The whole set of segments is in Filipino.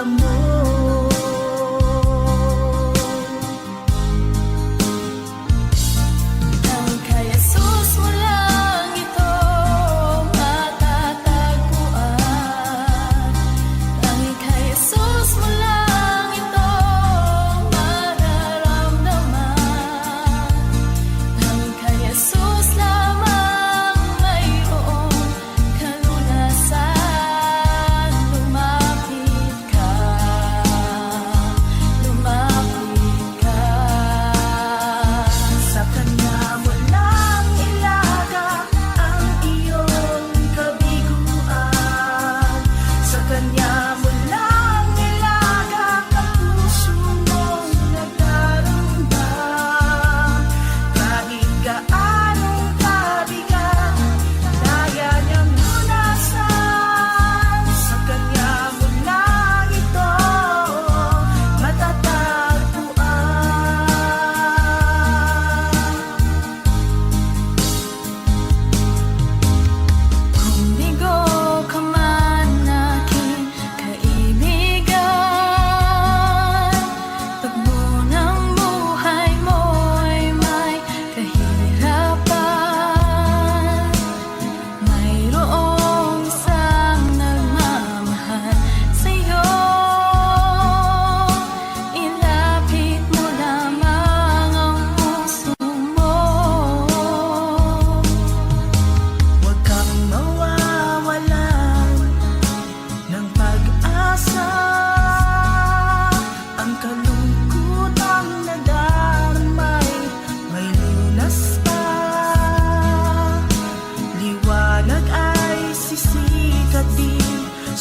matatamo.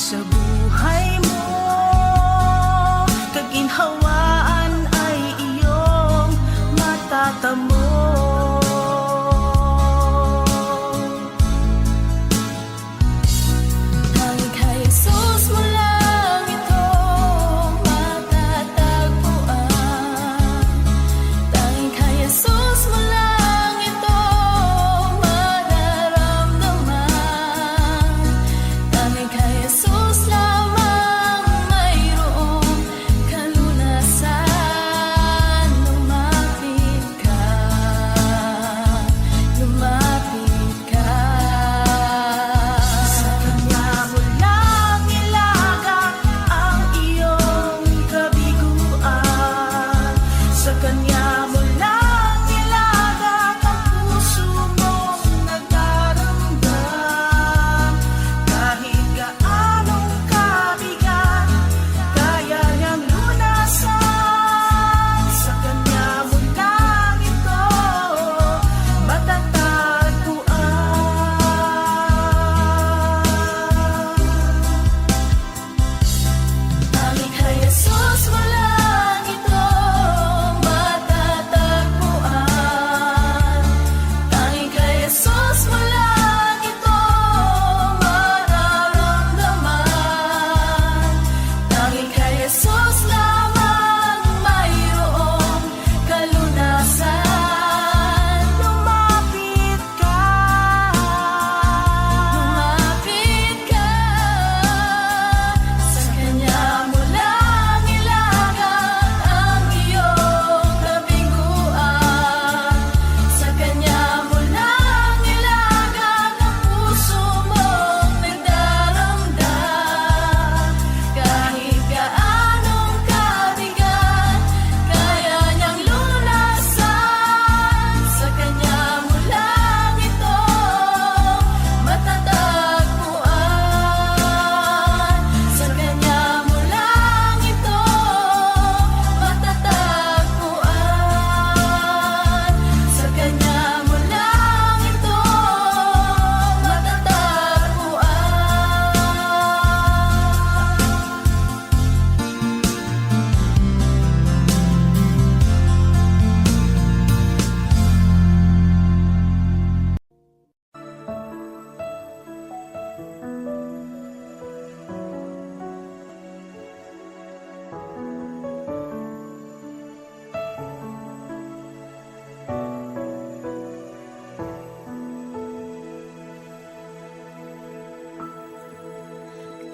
Sa buhay mo, kaginhawaan ay iyong matatamo. Tanging kay Jesus mo lang ito matatagpuan. Tanging kay Jesus mo lang ito mararamdaman. Tanging kay Jesus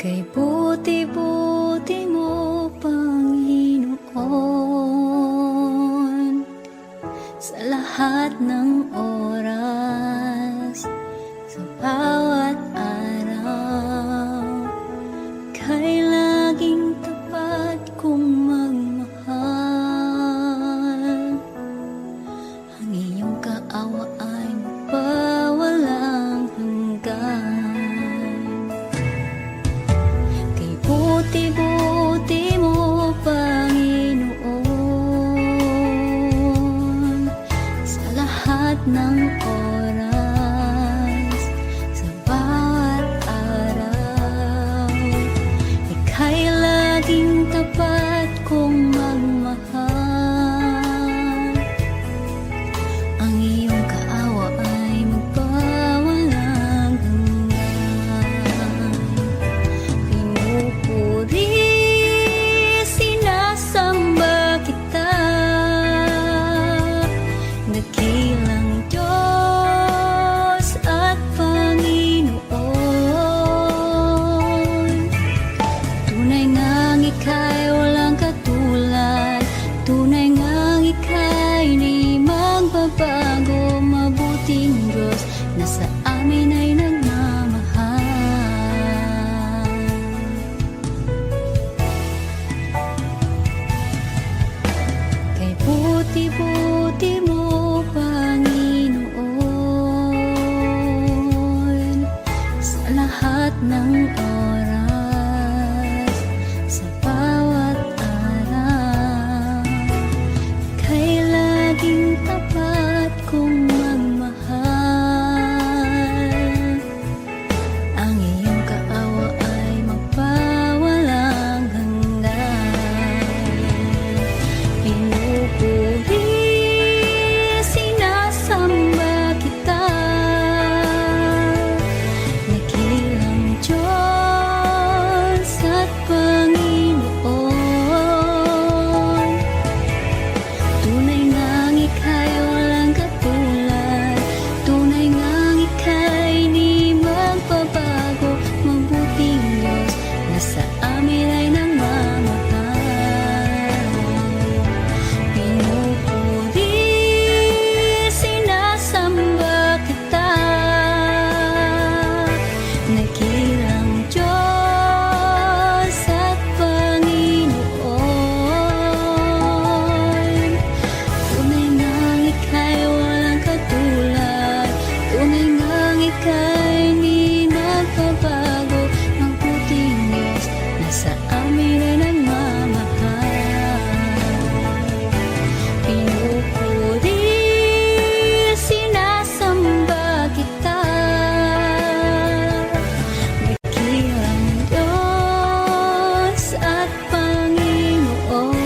Kay buti-buti mo lahat ng oras, sa bawat araw, kay laging tapat kong magmahal. Ang iyong kaawa ay magpawalang hanggan. Kay buti-buti mo, Panginoon, sa lahat ng oras, sa bawat araw, ika'y laging tapat kong magmahal. Ang iyong kaawa ay magpawalang hanggan. Pinupuri, sinasamba kita, dakilang Diyos at Panginoon. Tunay ngang ika'y walang katulad, tunay ngang ika'y di magbabago. Mabuting Diyos na sa amin ay nagmamahal. Kay buti-buti mo, Panginoon, sa lahat ng oras, sa bawat araw, kay laging tapat kong magmahal. Ang iyong kaawa ay magpawalang hanggan. Pinupuri, sinasamba kita, dakilang Diyos at Panginoon. Tunay ngang ika'y walang katulad, tunay ngang ika'y di magbabago. Mabuting Diyos na sa amin ay nagmamahal. Pinupuri, sinasamba kita, dakilang Diyos at Panginoon. Tunay ngang ika'y walang katulad, tunay ngang ika'y di nagbabago. Mabuting Diyos na sa amin ay nagmamahal. Pinupuri, sinasamba kita, dakilang Diyos at Panginoon.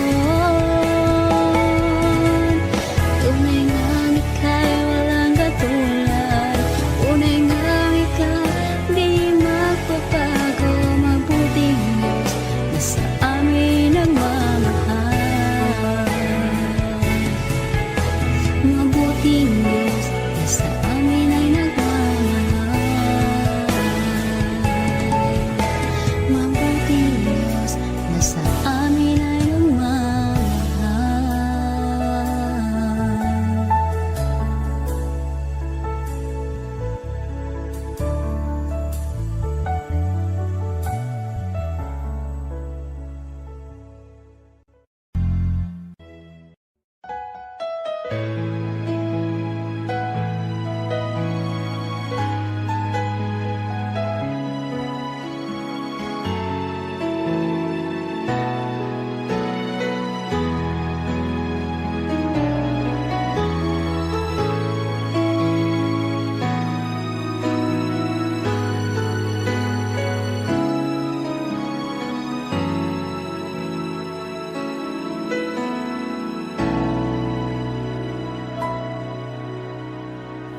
Tunay ngang ika'y walang katulad, tunay ngang ika'y di magbabago. Mabuting Diyos na sa amin nagmamahal. Mabuting Diyos na sa amin ay nagmamahal. Mabuting Diyos na sa amin ay nagmamahal.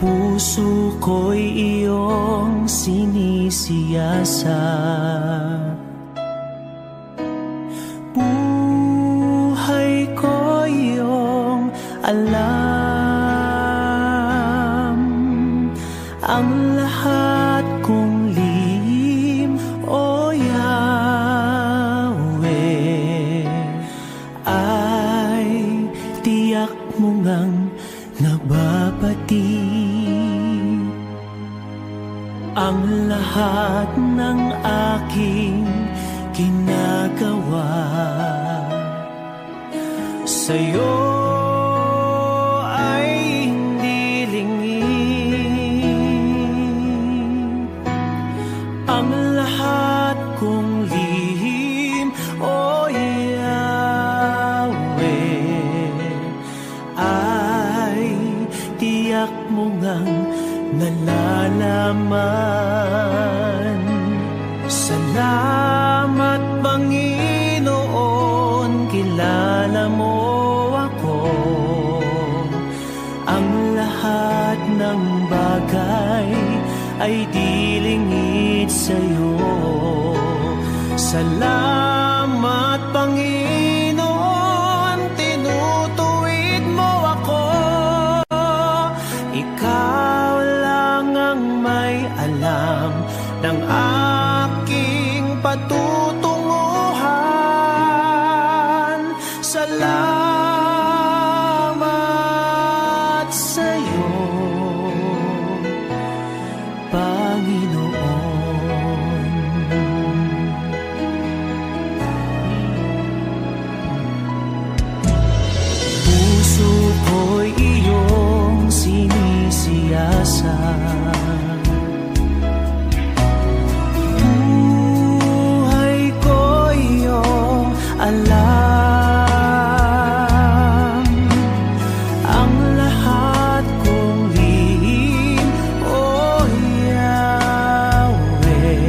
Puso ko'y iyong sinisiyasat, buhay ko iyong alam. Ang lahat kong lihim, O Yahweh, ay tiyak mo ngang nagbago. sa'yo ay hindi lingid. Ang lahat kong lihim, o Yahweh, ay tiyak mo ngang nalalaman. Salamat, Panginoon, kilala mo ako. Ang lahat ng bagay ay dilingid sa'yo. Salamat, Panginoon, tinutuwid mo ako. Ikaw lang ang may alam ng aking patutunguhan. Salamat sa'yo, Panginoon. Puso ko'y iyong sinisiyasat. Buhay ko iyong alam. Ang lahat kong lihim, o Yahweh,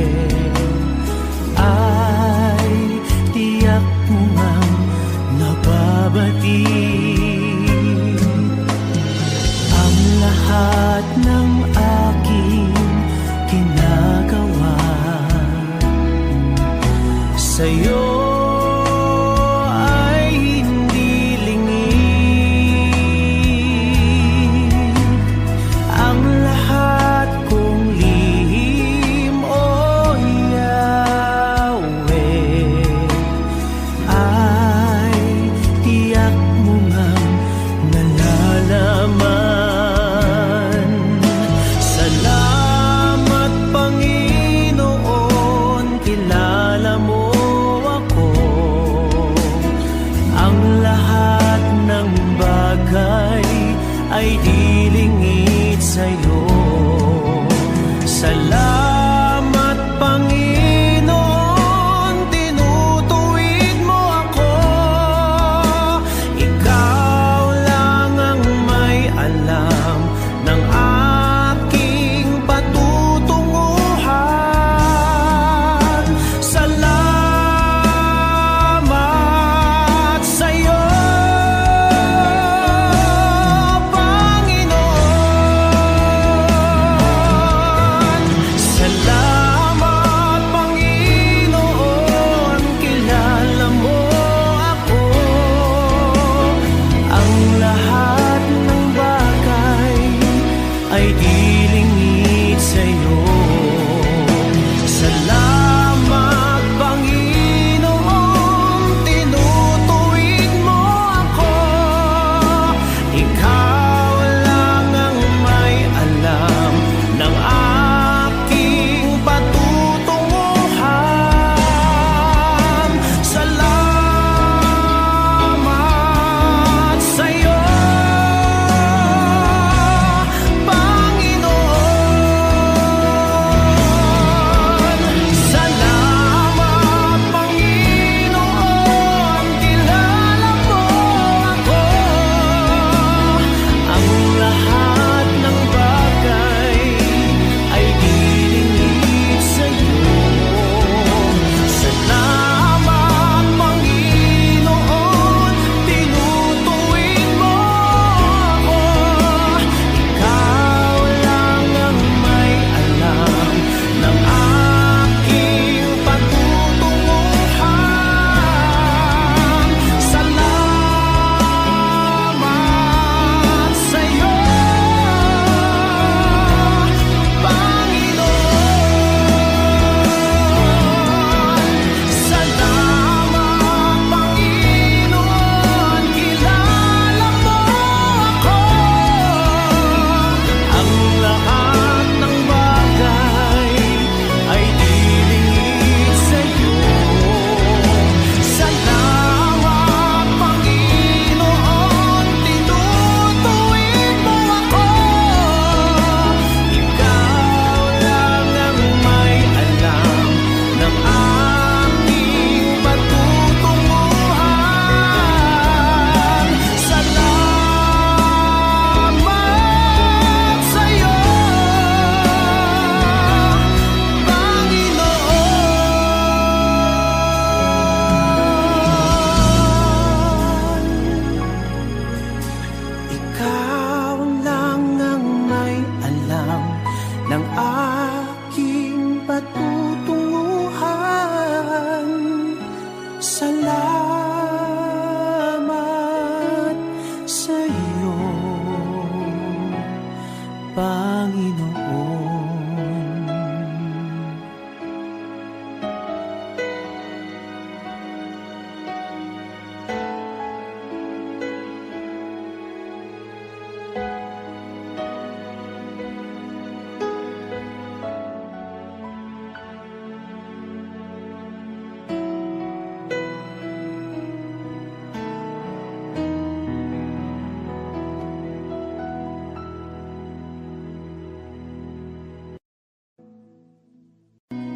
ay tiyak mo ngang nababatid. Ang lahat ng aking ginagawa sa'yo ay hindi lingid. Ang lahat kong lihim, o Yahweh, ay tiyak mo ngang nalalaman. Salamat, Panginoon, kilala mo ako.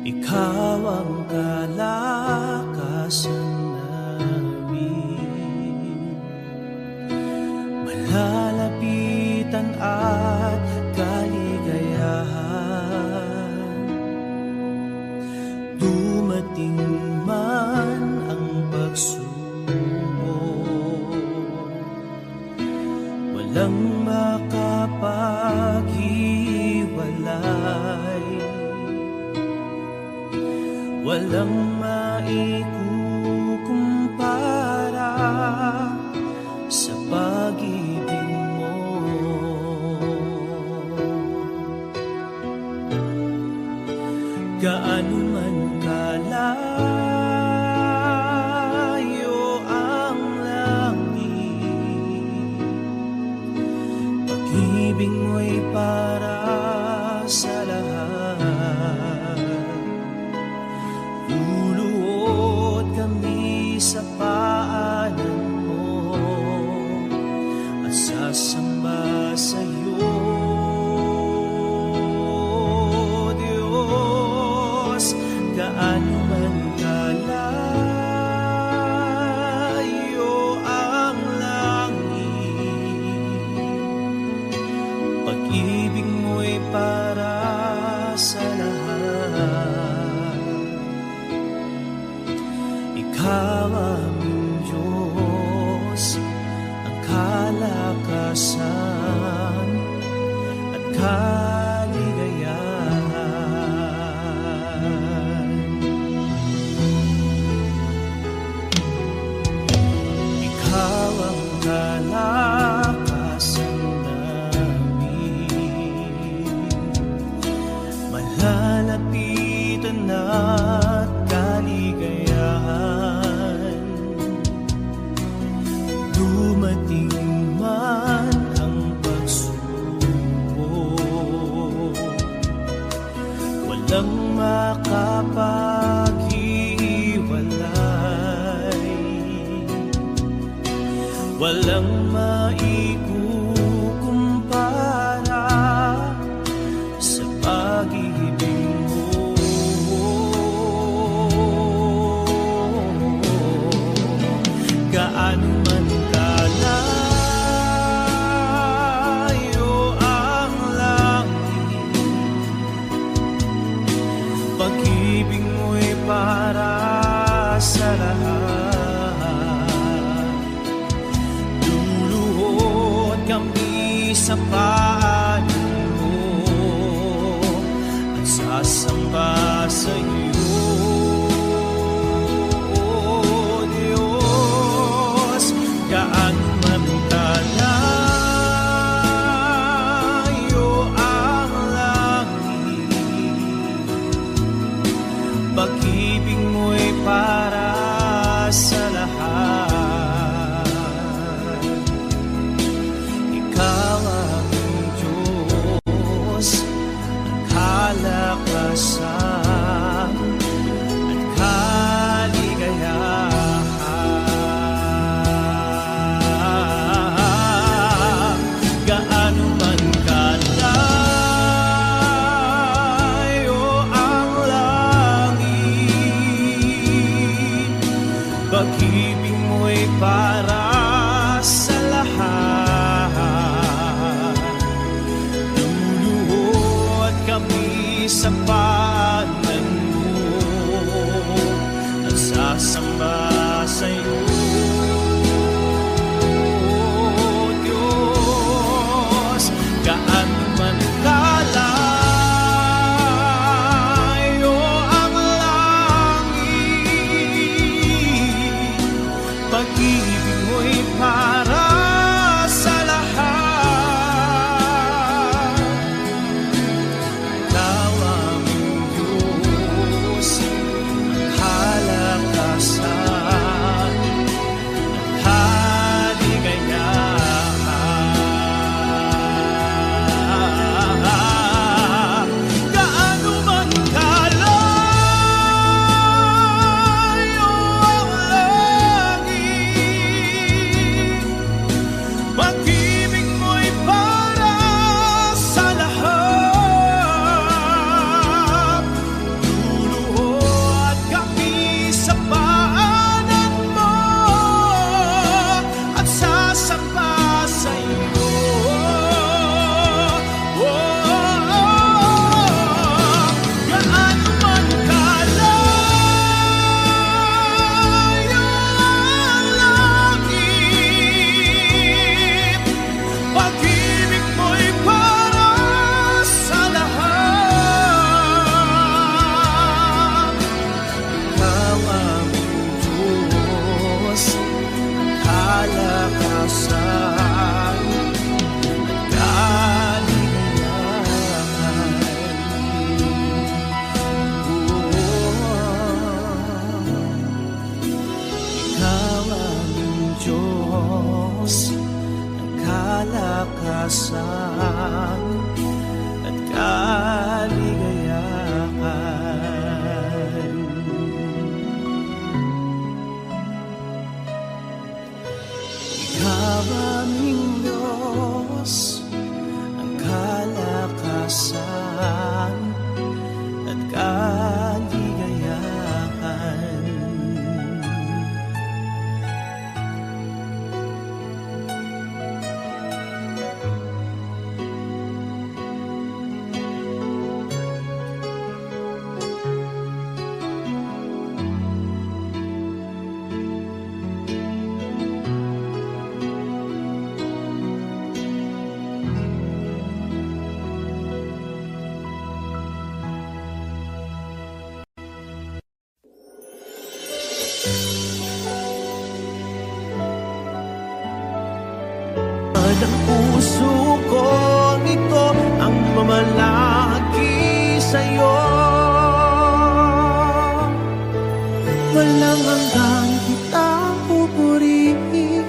ikaw ang kalakasan namin, malalapitan at kaligayahan. Dumating man ang pagsubok, walang makapaghiwalay, walang maikukumpara sa pag-ibig mo. Gaano man kalayo ang langit, pag-ibig mo'y para sa lahat. Luluhod kami sa paanan mo at sasamba sa'yo, Diyos. Gaano man kalayo ang langit, pag-ibig mo'y para sa lahat. Ikaw aming Diyos, ang kalakasan at kaligayahan. Ikaw ang kalakasan namin, malalapitan at kaligayahan. Dumating man ang pagsubok, walang makapaghiwalay, walang maikukumpara sa pag-ibig mo. Gaano man kalayo ang langit, pag-ibig mo'y para sa lahat. Luluhod kami sa paanan mo at sasamba sa'yo, Diyos. Gaano man kalayo ang langit, pag-ibig mo'y para sa lahat. Ikaw aming Diyos, ang kalakasan at kaligayahan. Gaano man kalayo ang langit, pag-ibig mo'y para sa lahat. Luluhod kami sa paanan mo at sasamba sa'yo, Diyos. Gaano man kalayo ang langit, pag-ibig mo'y para sa lahat. Ikaw aming Diyos, ang kalakasan at kaligayahan. Gaano man kalayo ang langit, kalakasan at kaligayahan. Ikaw aming Diyos ng kalakasan at kaligayahan. Ikaw aming Diyos ng kalakasan at kaligayahan. Ang puso ko nito ang mamalaki sa'yo. Walang hanggang kitang pupurihin,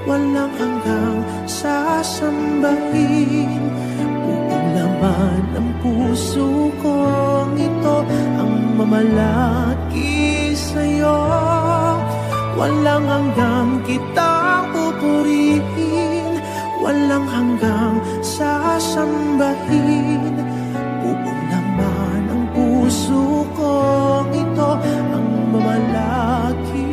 walang hanggang sasambahin. Buong laman ng puso ko nito ang mamalaki sa'yo. Walang hanggang kitang pupurihin, walang hanggang sasambahin. Buong laman ng puso ko ito ang mamalaki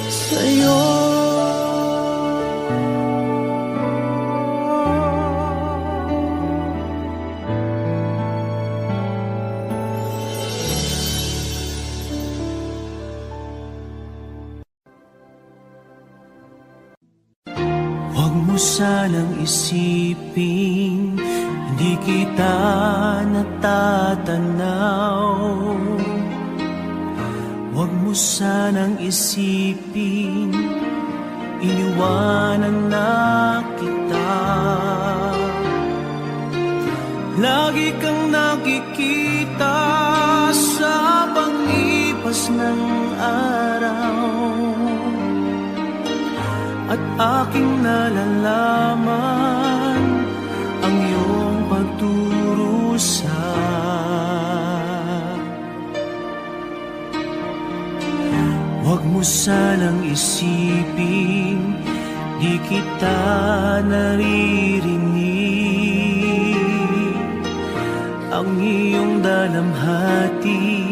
sa'yo. Huwag mo sanang isipin hindi kita natatanaw. Huwag mo sanang isipin iniwanan na kita. Lagi kang nakikita sa pangipas ng araw, at aking nalalaman ang iyong pagdurusa. Huwag mo sanang isipin di kita naririnig. Ang iyong dalamhati,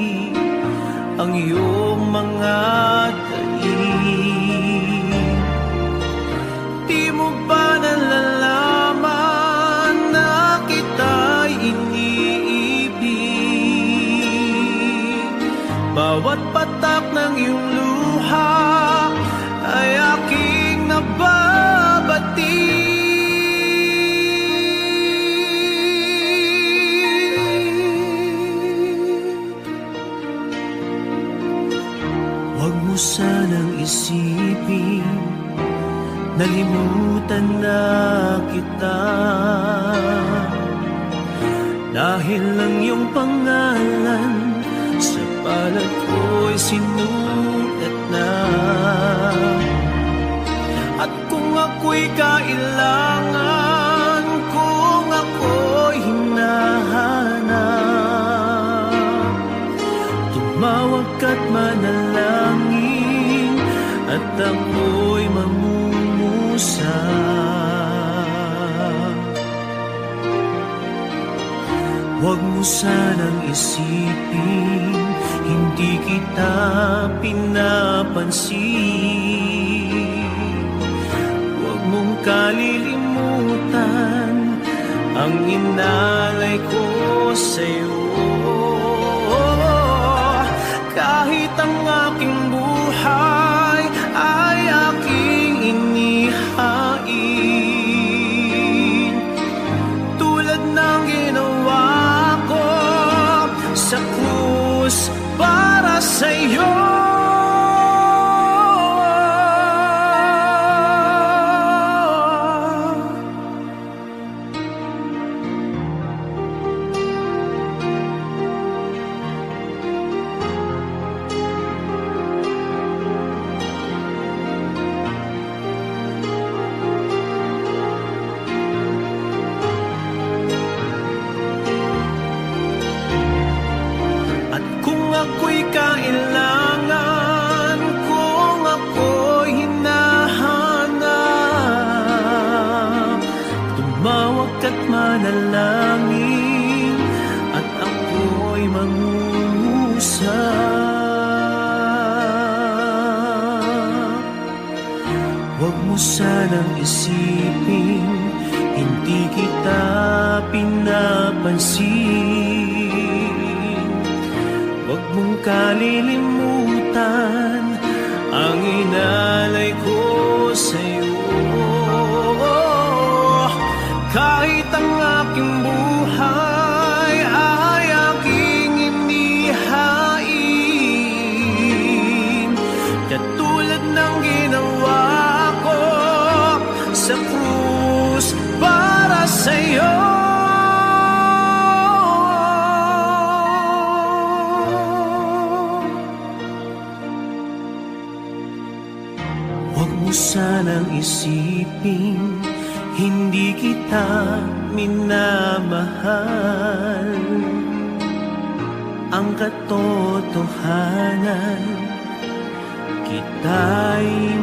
ang iyong mga daig. Di mo ba nalalaman na kita'y iniibig? Bawat patak ng iyong luha ay aking nababati. Huwag mo sanang isipin nalimutan na kita, dahil ang iyong pangalan sa palad ko'y sinulat na. At kung ako'y kailangan, kung ako'y hinahanap, tumawag ka't manalangin at ako'y mamumusa. Huwag mo sanang isipin hindi kita pinapansin. Huwag mong kalilimutan ang inalay ko sa'yo. Kahit ang aking buhay ay aking inihain, tulad ng ginawa ko sa krus para sa'yo. manalangin at ako'y mangungusap. Huwag mo sanang isipin, hindi kita pinapansin. Huwag mong kalilimutan ang inalay ko sa'yo. Kahit ang aking buhay ay aking inihain, katulad ng ginawa ko sa krus para sa'yo. Huwag mo sanang isipin, hindi kita minamahal. Ang katotohanan, kita'y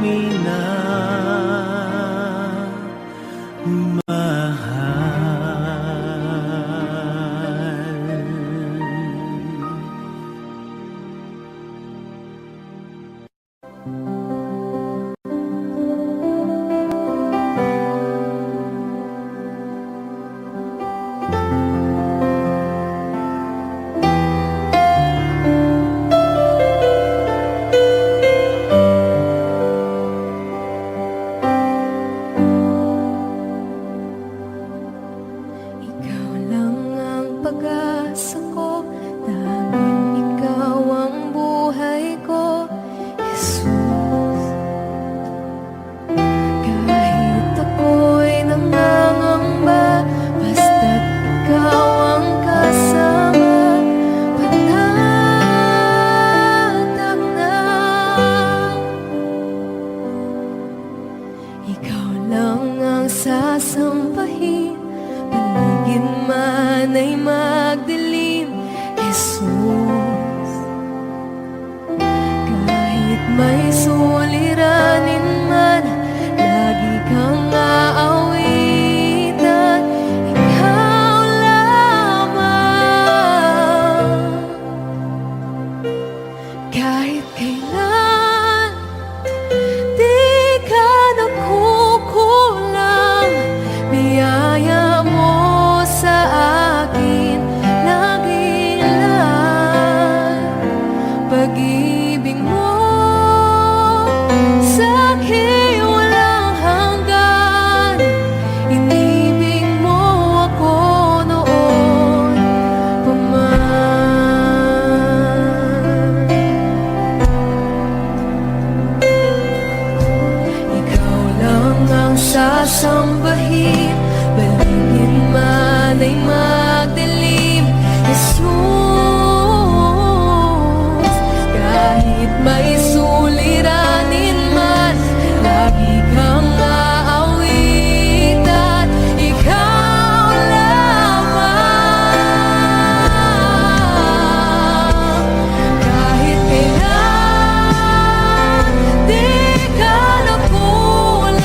Ikaw lang ang pag-asa ko, tanging ikaw ang buhay ko, Jesus. Kahit ako'y nangangamba, basta't ikaw ang kasama, panatag na. Ikaw lang ang sasampahin, paligid man ay magdilim, Jesus. Kahit may suliranin man, lagi kang aawitan, ikaw lamang. Kahit kailan, di ka nakukulang, biyaya mo sa akin lagi lang. Pag-ibig mo sa'kin walang hanggan, inibig mo ako noon pa man. Ikaw lang ang sasambahin, paligid man ay magdilim, Jesus. Kahit may suliranin man, lagi kang aawitan, ikaw lamang. Kahit kailan, di ka nakulang,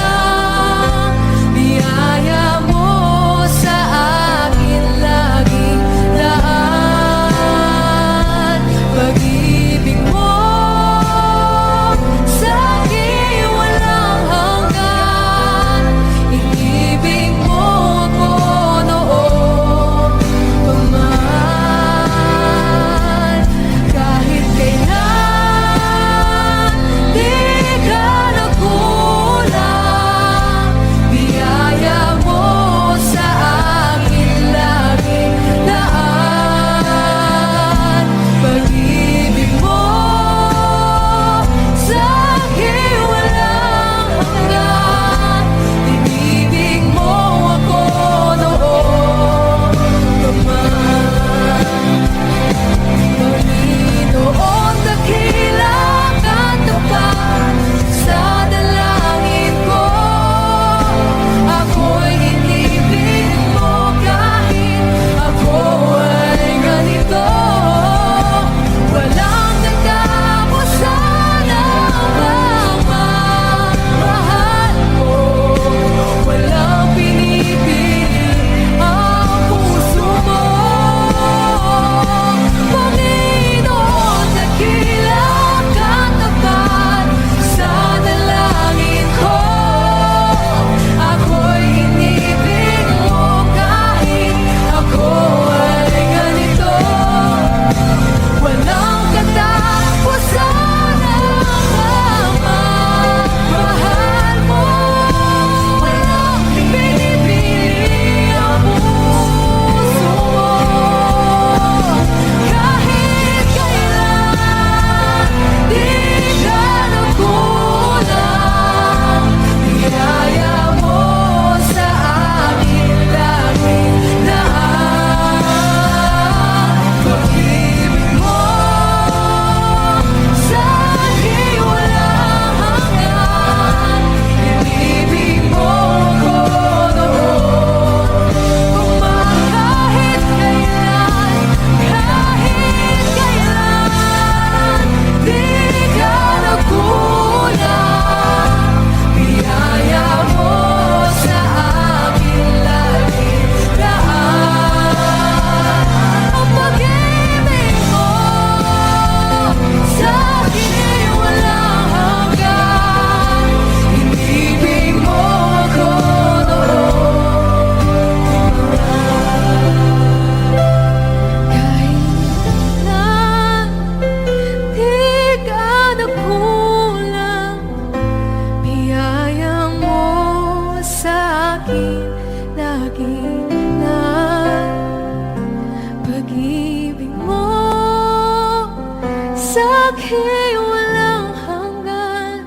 lalaki walang hanggan.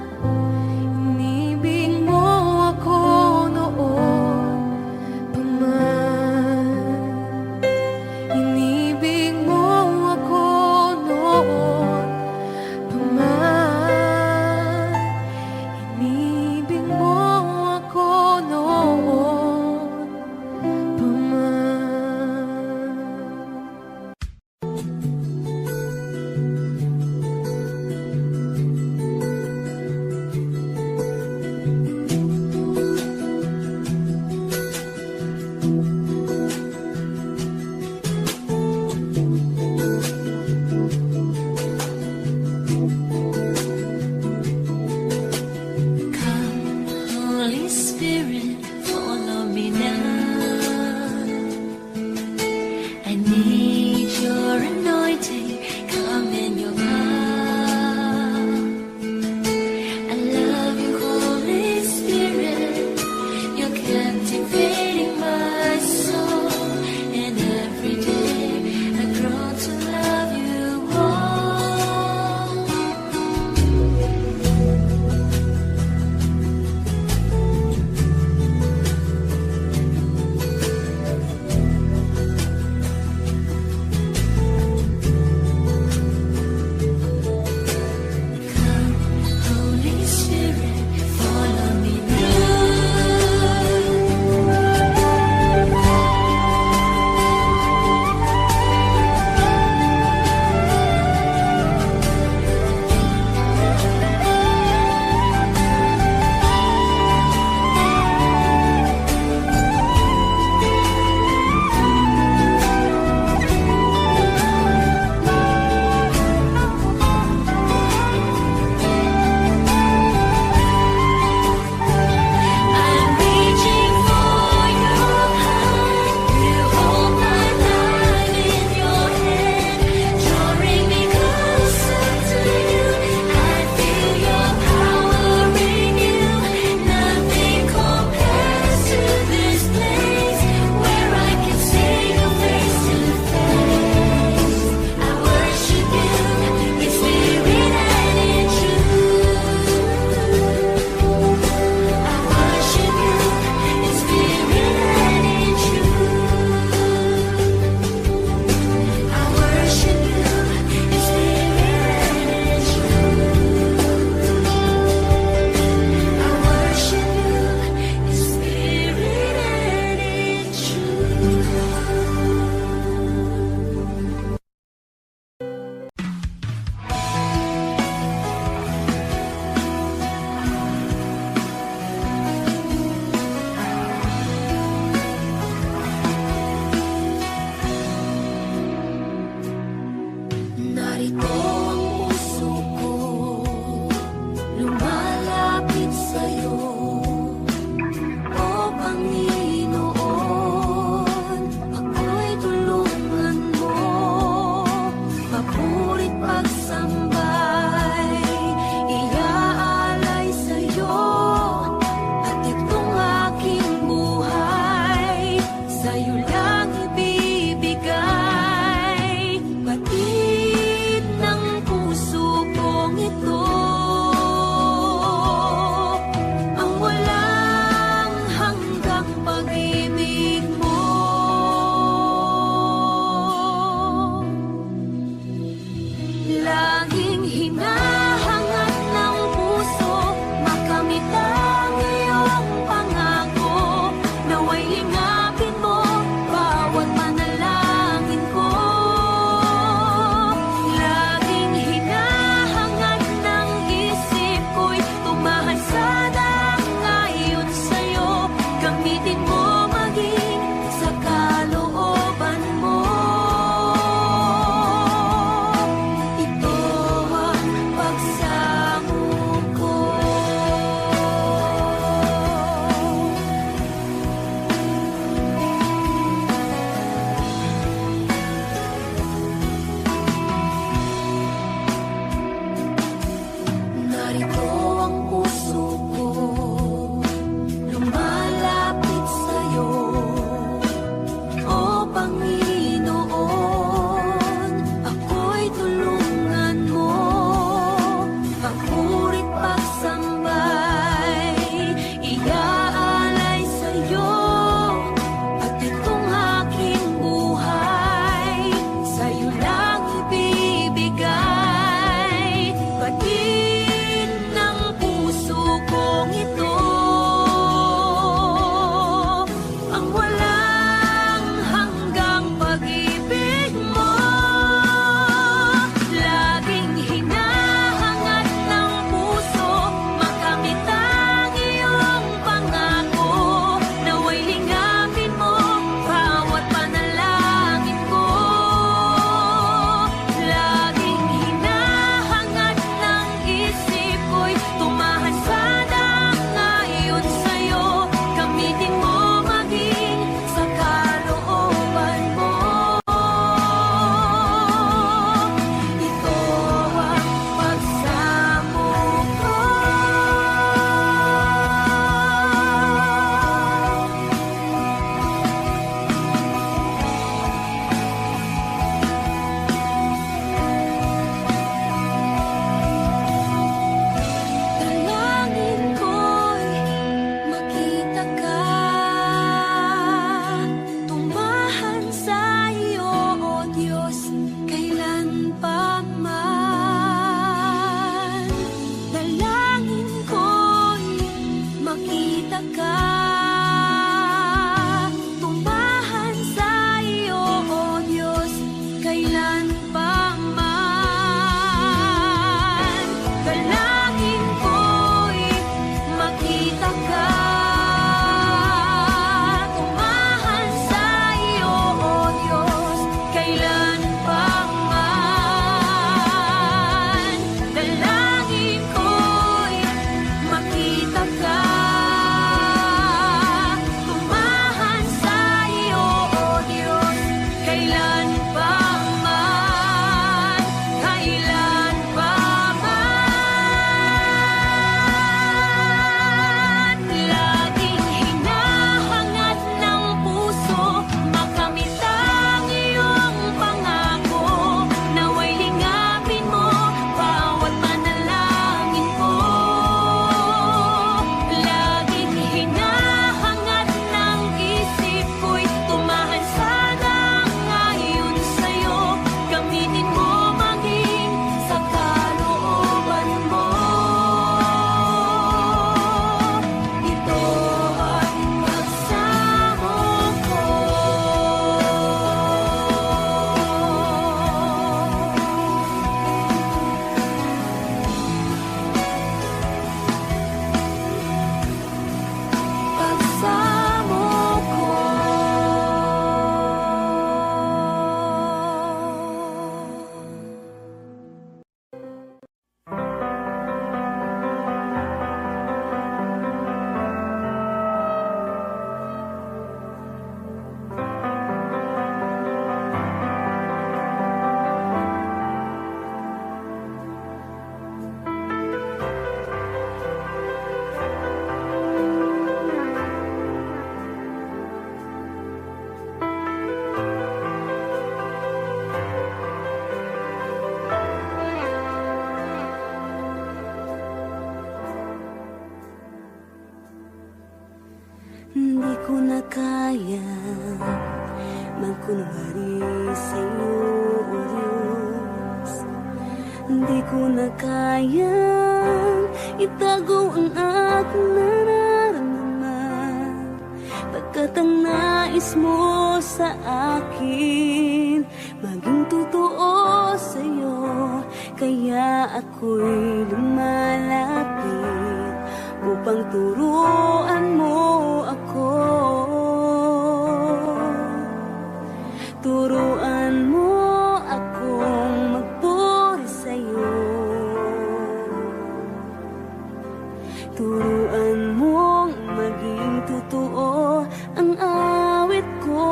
Inibig mo ako noon pa man. Inibig mo ako noon pa man. Inibig mo ako noon pa man. ko na kaya magkunwari sa'yo, O Diyos. Di ko na kaya itago ang aking nararamdaman, pagkat ang nais mo sa akin maging totoo sa'yo. Kaya ako'y lumalapit upang turuan mo ako. Turuan mo akong magpuri sa'yo. Turuan mong maging totoo ang awit ko,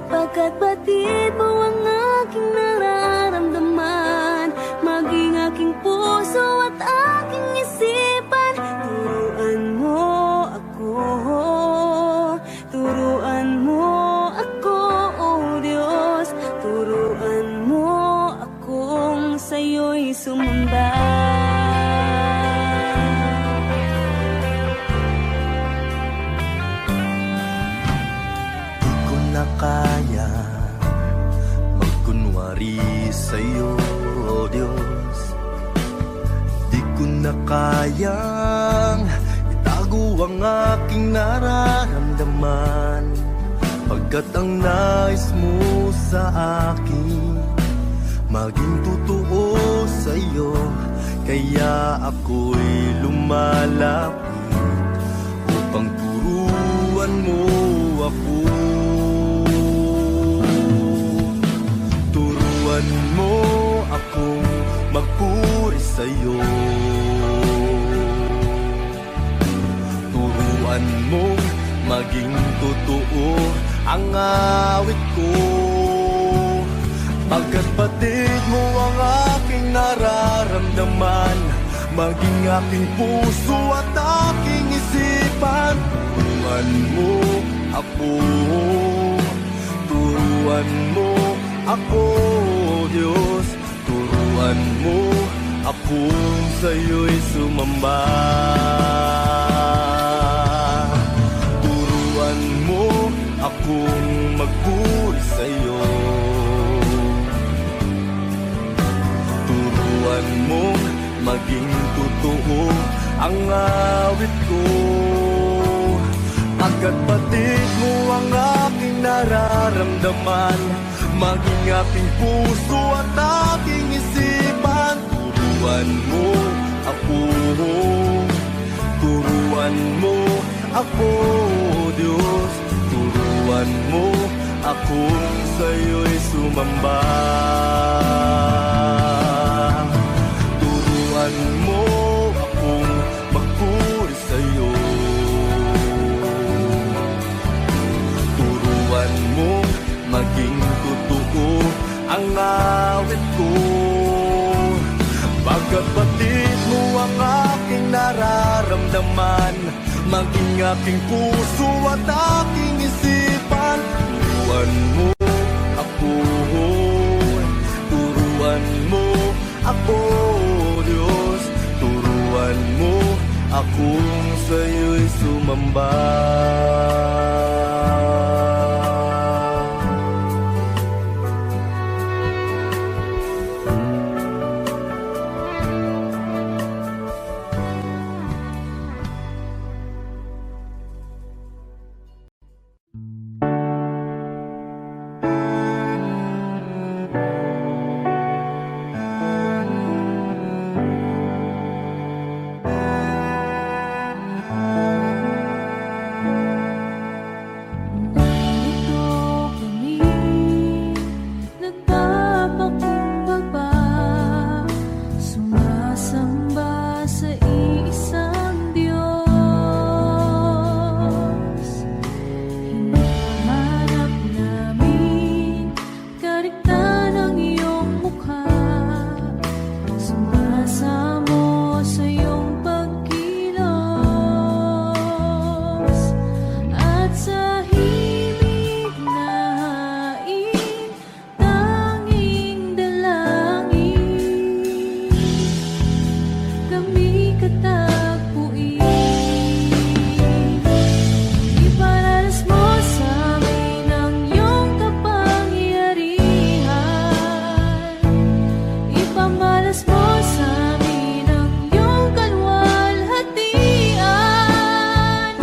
pagkat batid mo ang aking nararamdaman, maging aking puso at aking isipan. Turuan mo ako, turuan mo ako, O Diyos. Turuan mo akong sa'yo'y sumamba. Kaya magkunwari sa'yo, O Diyos. Di ko na kayang itago ang aking nararamdaman, pagkat ang nais mo sa akin maging totoo sa'yo. Kaya ako'y lumalapit upang turuan mo ako. Turuan mo akong magpuri sa'yo. Turuan mo maging totoo ang awit ko, pagkat batid mo ang aking nararamdaman, maging aking puso at aking isipan. Turuan mo ako, turuan mo ako, Diyos. Turuan mo akong sa'yo'y sumamba. Turuan mo akong magpuri sa'yo. Turuan mo maging totoo ang awit ko, pagkat batid mo ang aking nararamdaman, maging aking puso at aking isipan. Turuan mo ako, turuan mo ako, Diyos. Turuan mo akong sa'yo'y sumamba. Turuan mo akong magpuri sa'yo. Turuan mo maging totoo ang awit ko, pagkat batid mo ang aking nararamdaman, maging aking puso at aking isipan. Turuan mo ako, turuan mo ako, Diyos. Turuan mo akong sa'yo'y sumamba. mo sa amin ang iyong kalwalhatian,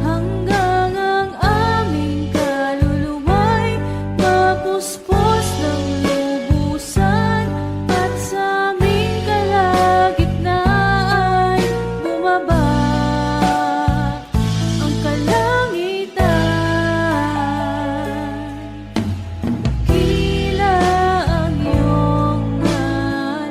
hanggang ang aming kaluluwa'y mapuspos ng lubusan, at sa aming kalagitnaan bumaba ang kalangitan. Kila ang iyong ngalan.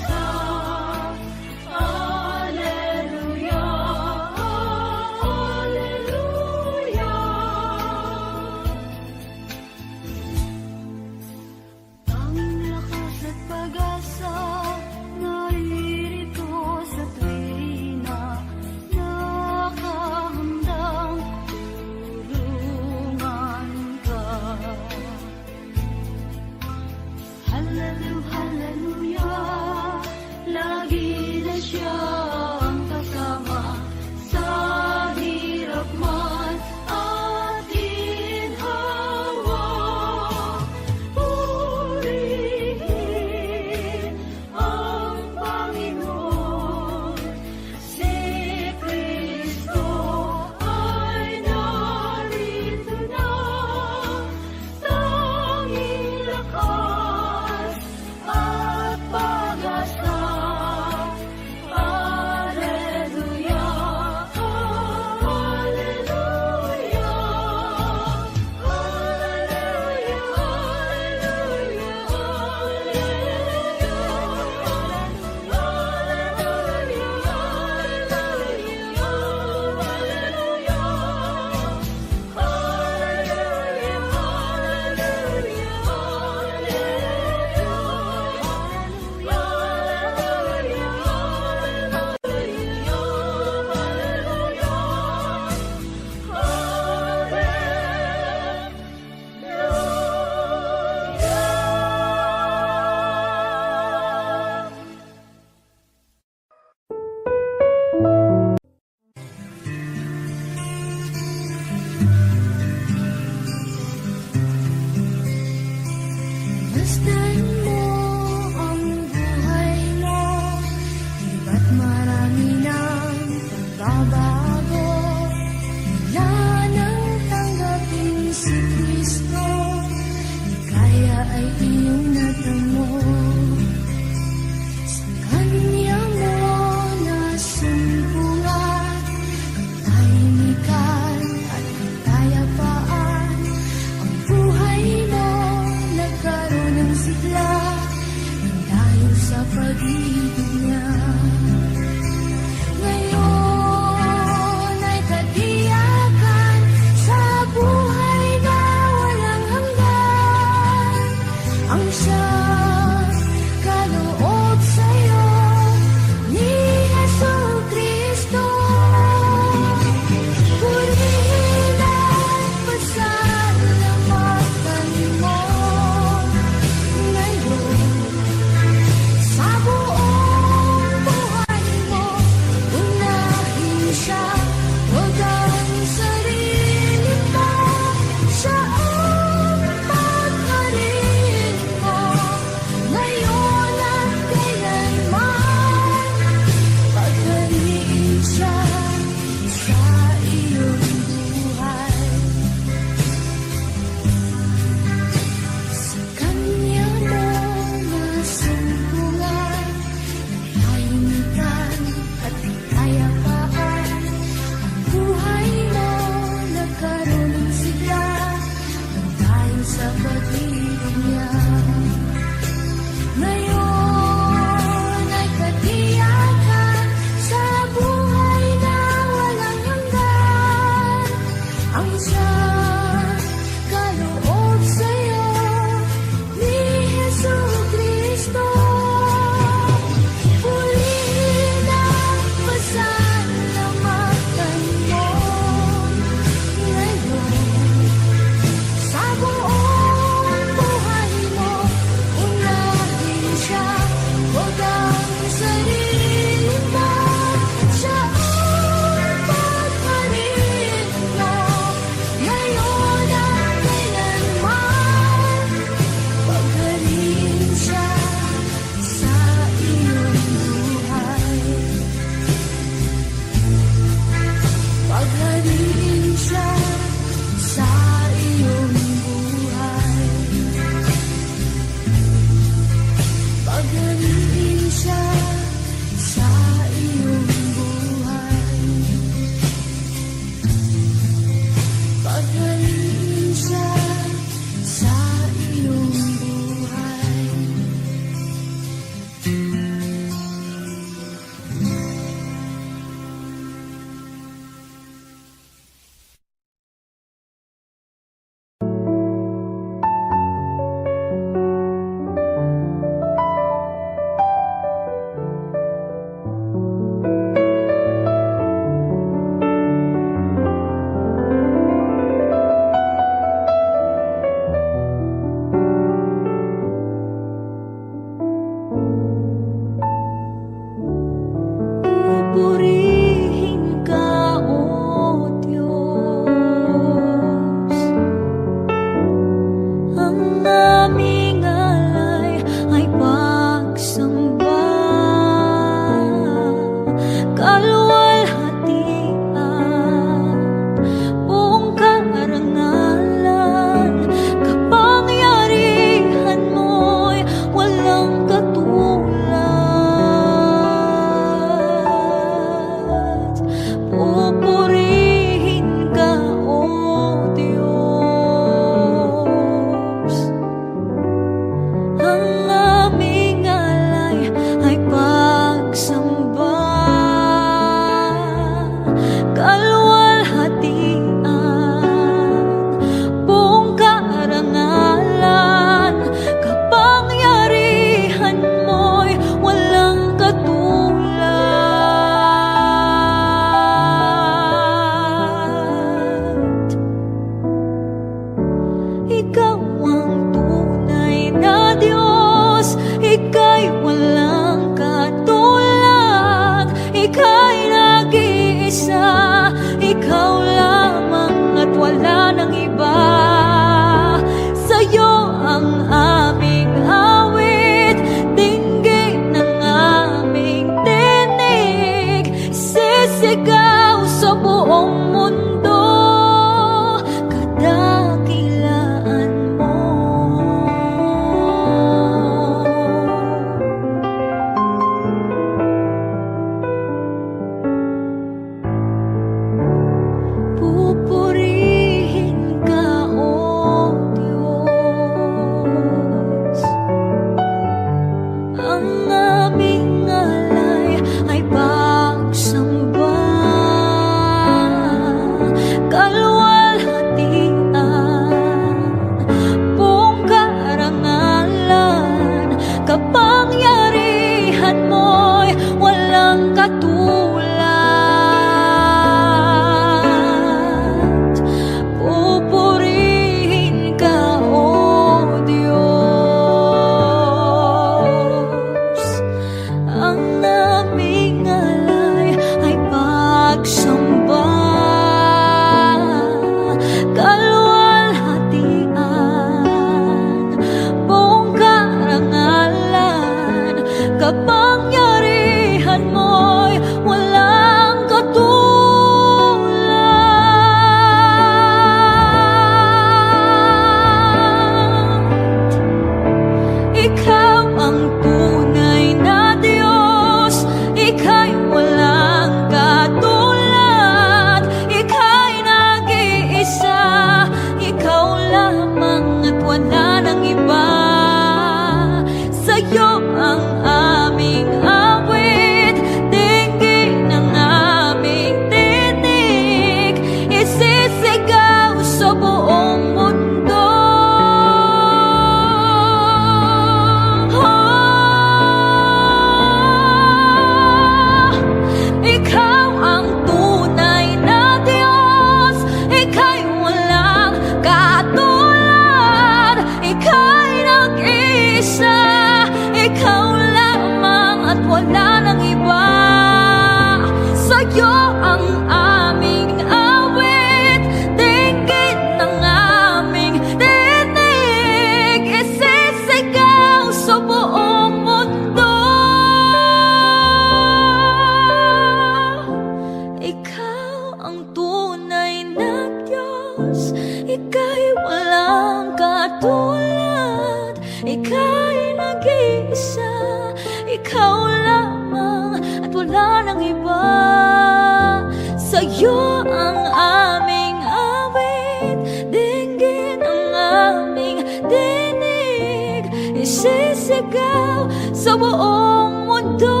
sa buong mundo.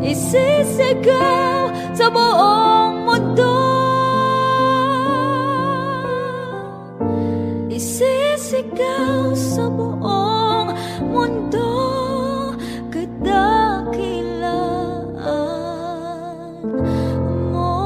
Isisigaw sa buong mundo. Isisigaw sa buong mundo. Kadakilaan mo.